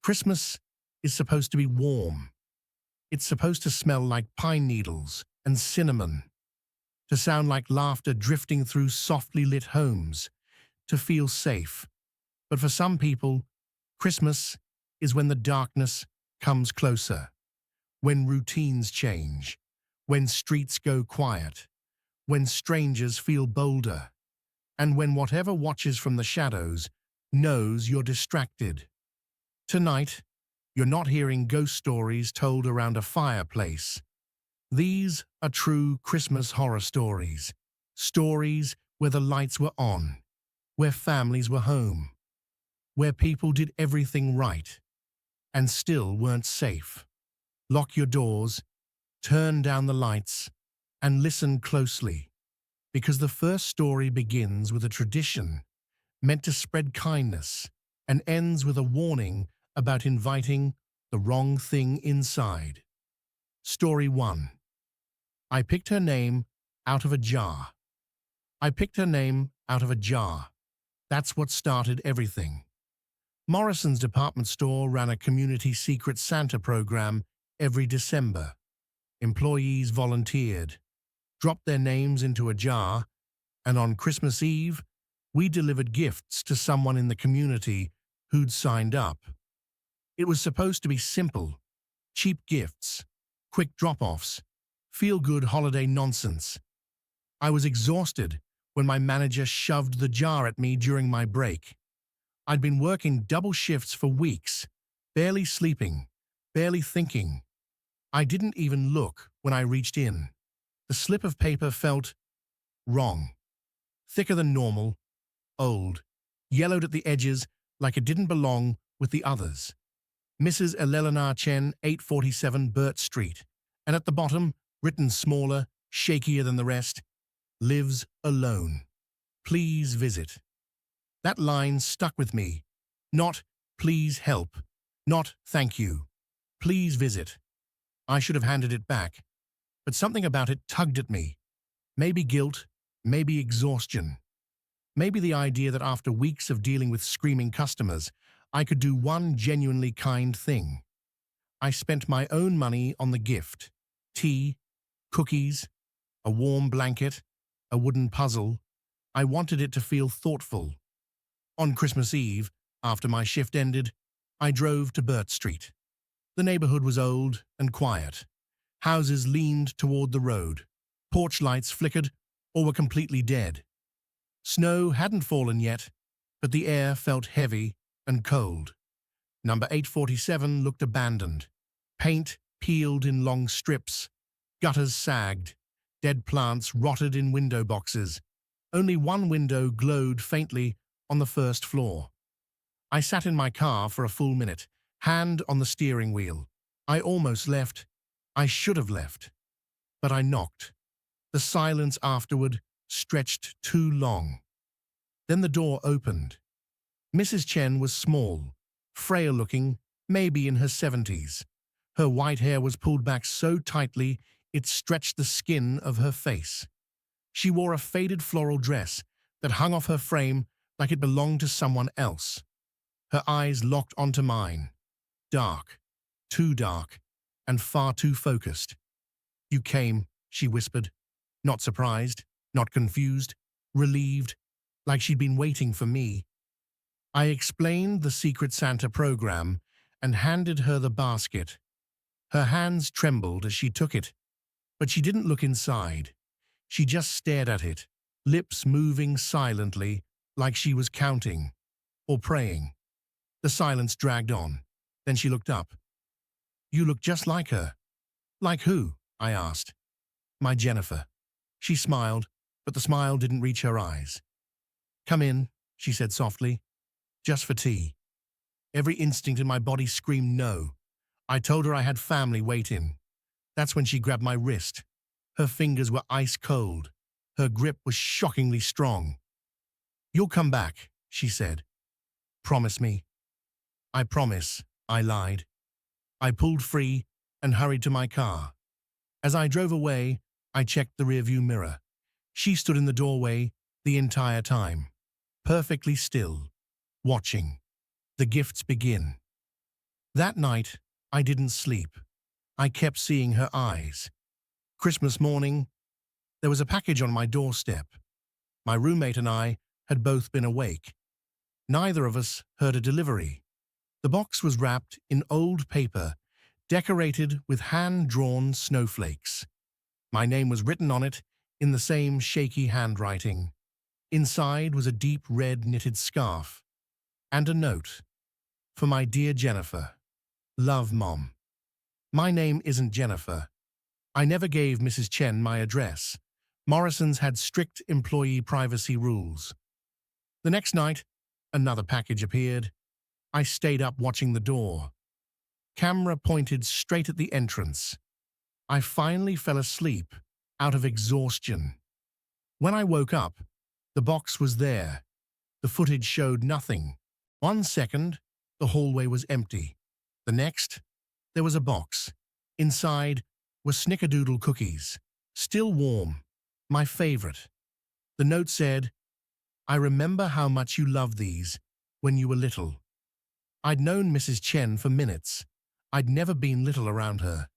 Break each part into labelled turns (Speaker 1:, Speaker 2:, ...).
Speaker 1: Christmas is supposed to be warm. It's supposed to smell like pine needles and cinnamon, to sound like laughter drifting through softly lit homes, to feel safe. But for some people, Christmas is when the darkness comes closer, when routines change, when streets go quiet, when strangers feel bolder, and when whatever watches from the shadows knows you're distracted. Tonight, you're not hearing ghost stories told around a fireplace. These are true Christmas horror stories. Stories where the lights were on, where families were home, where people did everything right and still weren't safe. Lock your doors, turn down the lights, and listen closely, because the first story begins with a tradition meant to spread kindness and ends with a warning about inviting the wrong thing inside. Story 1. I picked her name out of a jar. I picked her name out of a jar. That's what started everything. Morrison's department store ran a community secret Santa program every December. Employees volunteered, dropped their names into a jar, and on Christmas Eve, we delivered gifts to someone in the community who'd signed up. It was supposed to be simple, cheap gifts, quick drop-offs, feel-good holiday nonsense. I was exhausted when my manager shoved the jar at me during my break. I'd been working double shifts for weeks, barely sleeping, barely thinking. I didn't even look when I reached in. The slip of paper felt wrong. Thicker than normal, old, yellowed at the edges like it didn't belong with the others. Mrs. Eleanor Chen, 847 Burt Street. And at the bottom, written smaller, shakier than the rest, lives alone. Please visit. That line stuck with me. Not, please help. Not, thank you. Please visit. I should have handed it back, but something about it tugged at me. Maybe guilt, maybe exhaustion. Maybe the idea that after weeks of dealing with screaming customers, I could do one genuinely kind thing. I spent my own money on the gift. Tea, cookies, a warm blanket, a wooden puzzle. I wanted it to feel thoughtful. On Christmas Eve, after my shift ended, I drove to Burt Street. The neighborhood was old and quiet. Houses leaned toward the road. Porch lights flickered or were completely dead. Snow hadn't fallen yet, but the air felt heavy and cold. Number 847 looked abandoned. Paint peeled in long strips. Gutters sagged. Dead plants rotted in window boxes. Only one window glowed faintly on the first floor. I sat in my car for a full minute, hand on the steering wheel. I almost left. I should have left. But I knocked. The silence afterward stretched too long. Then the door opened. Mrs. Chen was small, frail-looking, maybe in her 70s. Her white hair was pulled back so tightly it stretched the skin of her face. She wore a faded floral dress that hung off her frame like it belonged to someone else. Her eyes locked onto mine. Dark, too dark, and far too focused. "You came," she whispered. Not surprised, not confused, relieved, like she'd been waiting for me. I explained the Secret Santa program and handed her the basket. Her hands trembled as she took it, but she didn't look inside. She just stared at it, lips moving silently like she was counting or praying. The silence dragged on. Then she looked up. "You look just like her." "Like who?" I asked. "My Jennifer." She smiled, but the smile didn't reach her eyes. "Come in," she said softly. "Just for tea." Every instinct in my body screamed no. I told her I had family waiting. That's when she grabbed my wrist. Her fingers were ice cold. Her grip was shockingly strong. "You'll come back," she said. "Promise me." "I promise," I lied. I pulled free and hurried to my car. As I drove away, I checked the rearview mirror. She stood in the doorway the entire time, perfectly still, watching. The gifts begin. That night, I didn't sleep. I kept seeing her eyes. Christmas morning, there was a package on my doorstep. My roommate and I had both been awake. Neither of us heard a delivery. The box was wrapped in old paper, decorated with hand-drawn snowflakes. My name was written on it in the same shaky handwriting. Inside was a deep red knitted scarf and a note. For my dear Jennifer. Love, Mom. My name isn't Jennifer. I never gave Mrs. Chen my address. Morrison's had strict employee privacy rules. The next night, another package appeared. I stayed up watching the door. Camera pointed straight at the entrance. I finally fell asleep, out of exhaustion. When I woke up, the box was there. The footage showed nothing. 1 second, the hallway was empty. The next, there was a box. Inside were snickerdoodle cookies, still warm, my favorite. The note said, "I remember how much you loved these when you were little." I'd known Mrs. Chen for minutes. I'd never been little around her.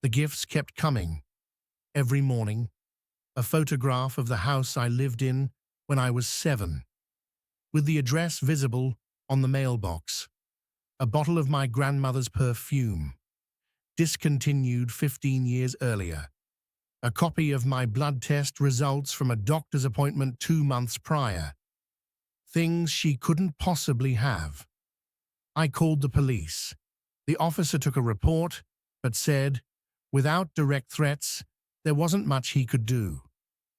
Speaker 1: The gifts kept coming. Every morning, a photograph of the house I lived in when I was 7, with the address visible on the mailbox. A bottle of my grandmother's perfume, discontinued 15 years earlier. A copy of my blood test results from a doctor's appointment 2 months prior. Things she couldn't possibly have. I called the police. The officer took a report, but said, without direct threats, there wasn't much he could do.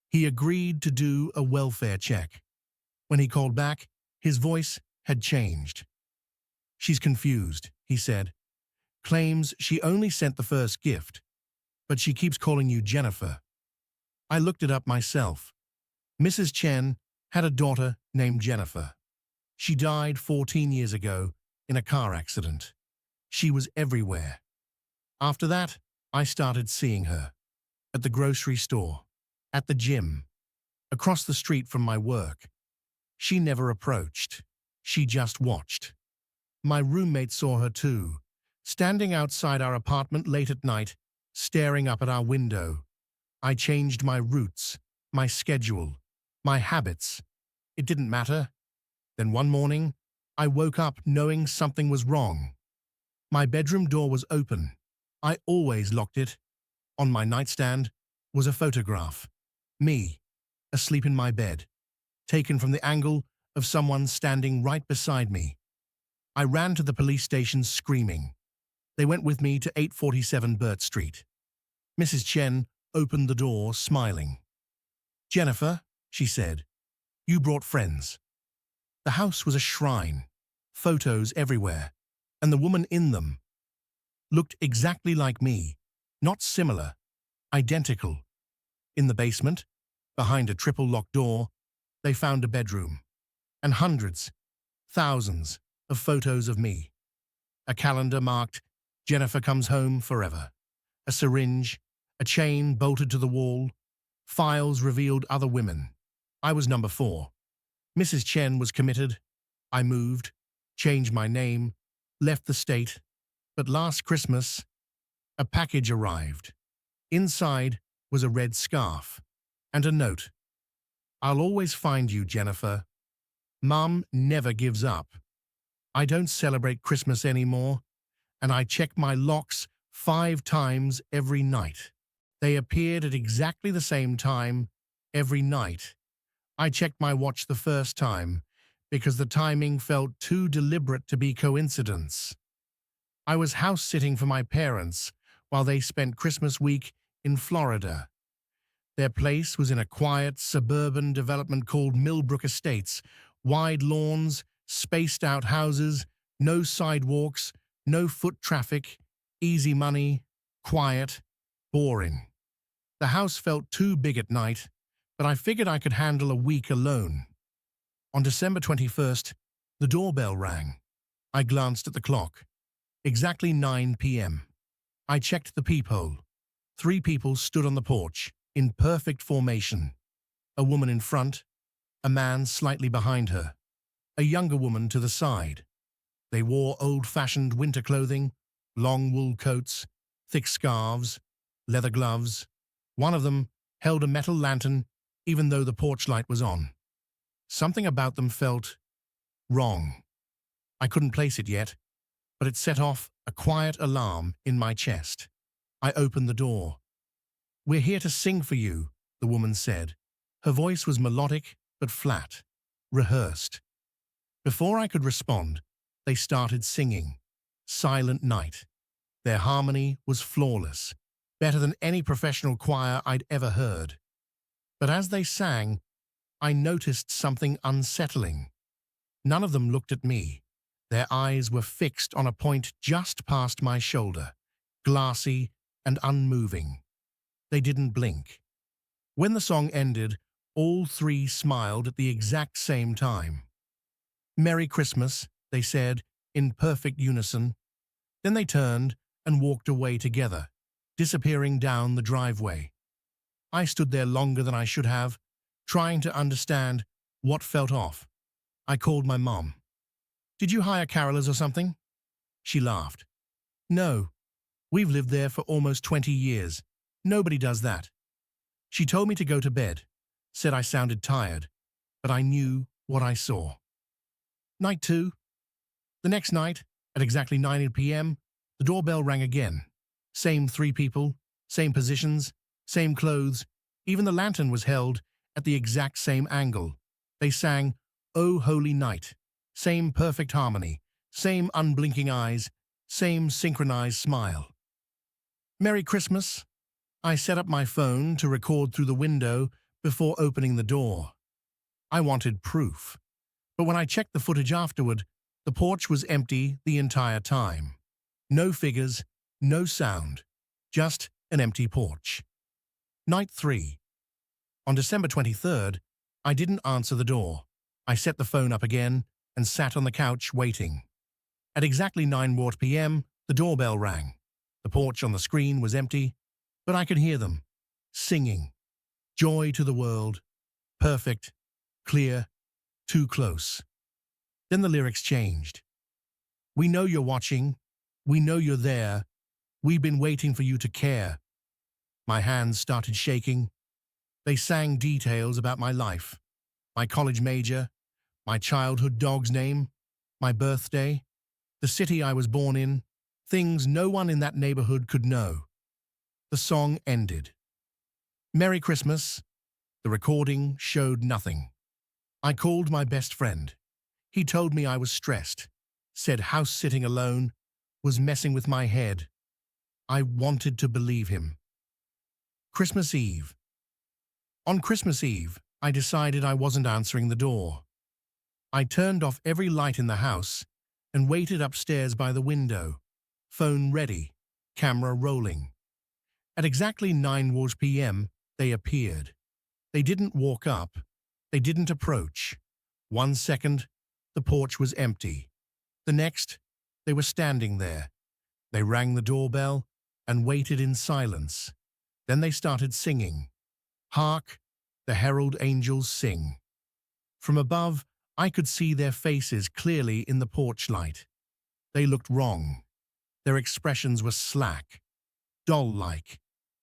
Speaker 1: He agreed to do a welfare check. When he called back, his voice had changed. "She's confused," he said. "Claims she only sent the first gift, but she keeps calling you Jennifer." I looked it up myself. Mrs. Chen had a daughter named Jennifer. She died 14 years ago in a car accident. She was everywhere. After that, I started seeing her. At the grocery store, at the gym, across the street from my work. She never approached. She just watched. My roommate saw her too, standing outside our apartment late at night, staring up at our window. I changed my routes, my schedule, my habits. It didn't matter. Then one morning, I woke up knowing something was wrong. My bedroom door was open. I always locked it. On my nightstand was a photograph. Me, asleep in my bed, taken from the angle of someone standing right beside me. I ran to the police station screaming. They went with me to 847 Burt Street. Mrs. Chen opened the door, smiling. "Jennifer," she said, "you brought friends." The house was a shrine, photos everywhere, and the woman in them looked exactly like me, not similar, identical. In the basement, behind a triple-locked door, they found a bedroom, and hundreds, thousands of photos of me. A calendar marked "Jennifer comes home forever." A syringe, a chain bolted to the wall. Files revealed other women. I was number 4. Mrs. Chen was committed. I moved, changed my name, left the state. But last Christmas, a package arrived. Inside was a red scarf and a note. "I'll always find you, Jennifer. Mom never gives up. I don't celebrate Christmas anymore, and I check my locks 5 times every night." They appeared at exactly the same time every night. I checked my watch the first time because the timing felt too deliberate to be coincidence. I was house-sitting for my parents while they spent Christmas week in Florida. Their place was in a quiet, suburban development called Millbrook Estates. Wide lawns, spaced-out houses, no sidewalks, no foot traffic, easy money, quiet, boring. The house felt too big at night, but I figured I could handle a week alone. On December 21st, the doorbell rang. I glanced at the clock. Exactly 9 p.m. I checked the peephole. 3 people stood on the porch, in perfect formation. A woman in front, a man slightly behind her, a younger woman to the side. They wore old-fashioned winter clothing, long wool coats, thick scarves, leather gloves. One of them held a metal lantern even though the porch light was on. Something about them felt wrong. I couldn't place it yet, but it set off a quiet alarm in my chest. I opened the door. "We're here to sing for you," the woman said. Her voice was melodic but flat, rehearsed. Before I could respond, they started singing. Silent Night. Their harmony was flawless, better than any professional choir I'd ever heard. But as they sang, I noticed something unsettling. None of them looked at me. Their eyes were fixed on a point just past my shoulder, glassy and unmoving. They didn't blink. When the song ended, all three smiled at the exact same time. "Merry Christmas," they said, in perfect unison. Then they turned and walked away together, disappearing down the driveway. I stood there longer than I should have, trying to understand what felt off. I called my mom. "Did you hire carolers or something?" She laughed. "No, we've lived there for almost 20 years. Nobody does that." She told me to go to bed, said I sounded tired, but I knew what I saw. Night 2. The next night, at exactly 9 p.m., the doorbell rang again. Same 3 people, same positions, same clothes. Even the lantern was held at the exact same angle. They sang, "Oh Holy Night." Same perfect harmony, same unblinking eyes, same synchronized smile. "Merry Christmas." I set up my phone to record through the window before opening the door. I wanted proof. But when I checked the footage afterward, the porch was empty the entire time. No figures, no sound, just an empty porch. Night 3. On December 23rd, I didn't answer the door. I set the phone up again and sat on the couch waiting. At exactly 9 p.m., the doorbell rang. The porch on the screen was empty, but I could hear them, singing. Joy to the world. Perfect. Clear. Too close. Then the lyrics changed. "We know you're watching. We know you're there. We've been waiting for you to care." My hands started shaking. They sang details about my life, my college major, my childhood dog's name, my birthday, the city I was born in, things no one in that neighborhood could know. The song ended. "Merry Christmas." The recording showed nothing. I called my best friend. He told me I was stressed, said house-sitting alone was messing with my head. I wanted to believe him. Christmas Eve. On Christmas Eve, I decided I wasn't answering the door. I turned off every light in the house and waited upstairs by the window, phone ready, camera rolling. At exactly 9 p.m., they appeared. They didn't walk up. They didn't approach. 1 second, the porch was empty. The next, they were standing there. They rang the doorbell and waited in silence. Then they started singing. "Hark, the herald angels sing." From above, I could see their faces clearly in the porch light. They looked wrong. Their expressions were slack, doll-like,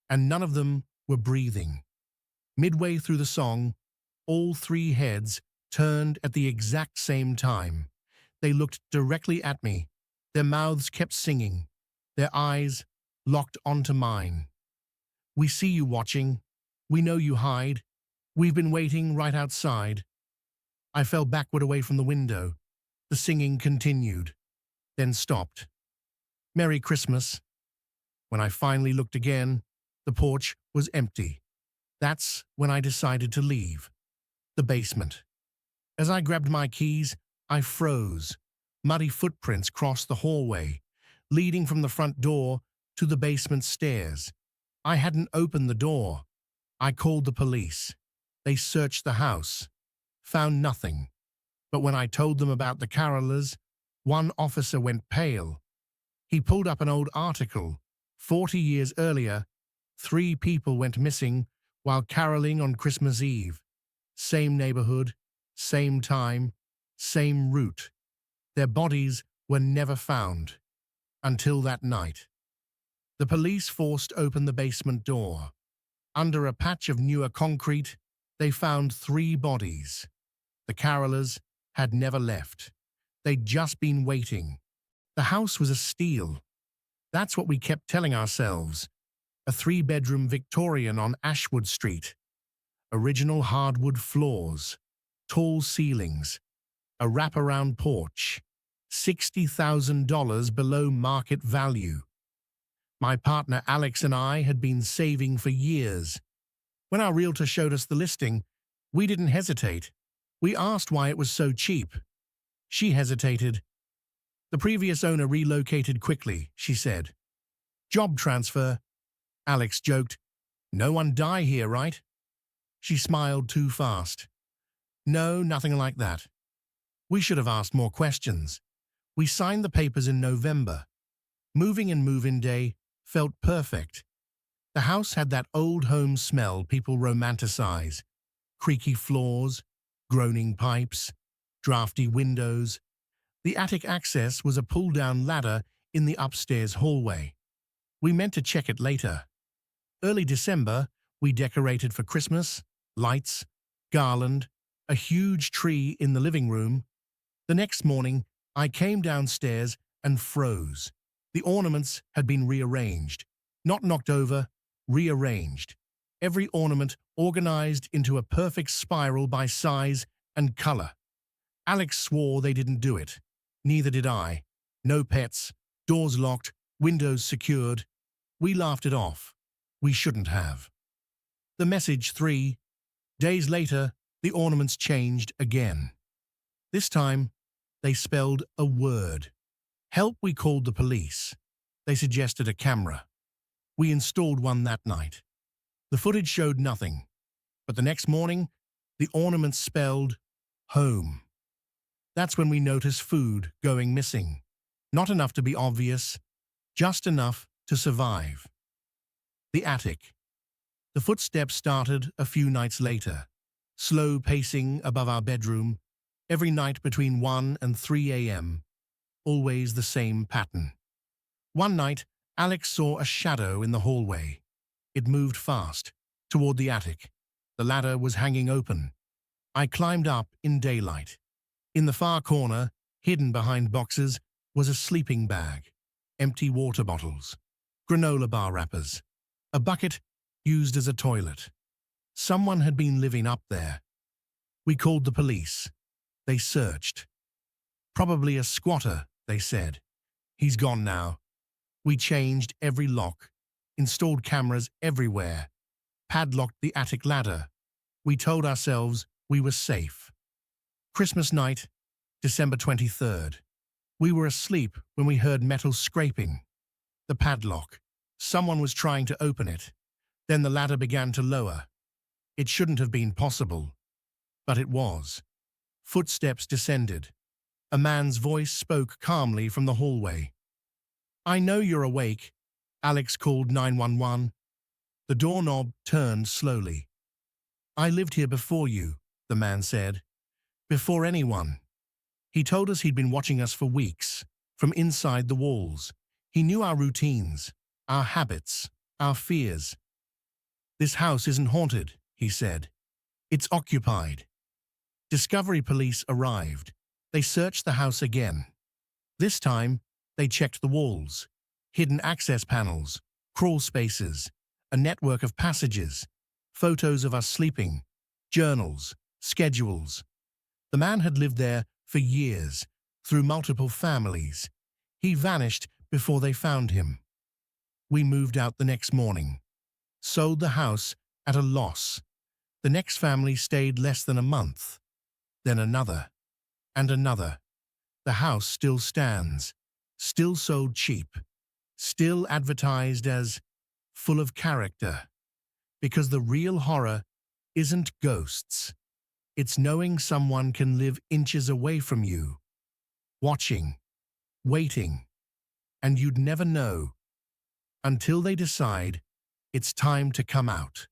Speaker 1: and none of them were breathing. Midway through the song, all 3 heads turned at the exact same time. They looked directly at me. Their mouths kept singing. Their eyes locked onto mine. "We see you watching. We know you hide. We've been waiting right outside." I fell backward away from the window. The singing continued, then stopped. "Merry Christmas." When I finally looked again, the porch was empty. That's when I decided to leave. The basement. As I grabbed my keys, I froze. Muddy footprints crossed the hallway, leading from the front door to the basement stairs. I hadn't opened the door. I called the police. They searched the house, found nothing. But when I told them about the carolers, one officer went pale. He pulled up an old article. 40 years earlier, 3 people went missing while caroling on Christmas Eve. Same neighborhood, same time, same route. Their bodies were never found until that night. The police forced open the basement door. Under a patch of newer concrete, they found 3 bodies. The carolers had never left. They'd just been waiting. The house was a steal. That's what we kept telling ourselves. A 3-bedroom Victorian on Ashwood Street. Original hardwood floors, tall ceilings, a wraparound porch, $60,000 below market value. My partner Alex and I had been saving for years. When our realtor showed us the listing, we didn't hesitate. We asked why it was so cheap. She hesitated. The previous owner relocated quickly, she said. Job transfer. Alex joked. No one die here, right? She smiled too fast. No, nothing like that. We should have asked more questions. We signed the papers in November. Moving and move-in day felt perfect. The house had that old home smell people romanticize. Creaky floors, groaning pipes, drafty windows. The attic access was a pull-down ladder in the upstairs hallway. We meant to check it later. Early December, we decorated for Christmas, lights, garland, a huge tree in the living room. The next morning, I came downstairs and froze. The ornaments had been rearranged. Not knocked over, rearranged. Every ornament organized into a perfect spiral by size and color. Alex swore they didn't do it. Neither did I. No pets, doors locked, windows secured. We laughed it off. We shouldn't have. The message 3 days later, the ornaments changed again. This time, they spelled a word. Help, we called the police. They suggested a camera. We installed one that night. The footage showed nothing, but the next morning, the ornaments spelled home. That's when we noticed food going missing. Not enough to be obvious, just enough to survive. The attic. The footsteps started a few nights later, slow pacing above our bedroom, every night between 1 and 3 a.m., always the same pattern. One night, Alex saw a shadow in the hallway. It moved fast, toward the attic. The ladder was hanging open. I climbed up in daylight. In the far corner, hidden behind boxes, was a sleeping bag, empty water bottles, granola bar wrappers, a bucket used as a toilet. Someone had been living up there. We called the police. They searched. Probably a squatter, they said. He's gone now. We changed every lock, installed cameras everywhere, padlocked the attic ladder. We told ourselves we were safe. Christmas night, December 23rd. We were asleep when we heard metal scraping. The padlock. Someone was trying to open it. Then the ladder began to lower. It shouldn't have been possible, but it was. Footsteps descended. A man's voice spoke calmly from the hallway. I know you're awake. Alex called 911. The doorknob turned slowly. I lived here before you, the man said. Before anyone. He told us he'd been watching us for weeks, from inside the walls. He knew our routines, our habits, our fears. This house isn't haunted, he said. It's occupied. Discovery police arrived. They searched the house again. This time, they checked the walls, hidden access panels, crawl spaces, a network of passages, photos of us sleeping, journals, schedules. The man had lived there for years, through multiple families. He vanished before they found him. We moved out the next morning, sold the house at a loss. The next family stayed less than a month. Then another, and another. The house still stands, still sold cheap, still advertised as full of character. Because the real horror isn't ghosts. It's knowing someone can live inches away from you, watching, waiting, and you'd never know until they decide it's time to come out.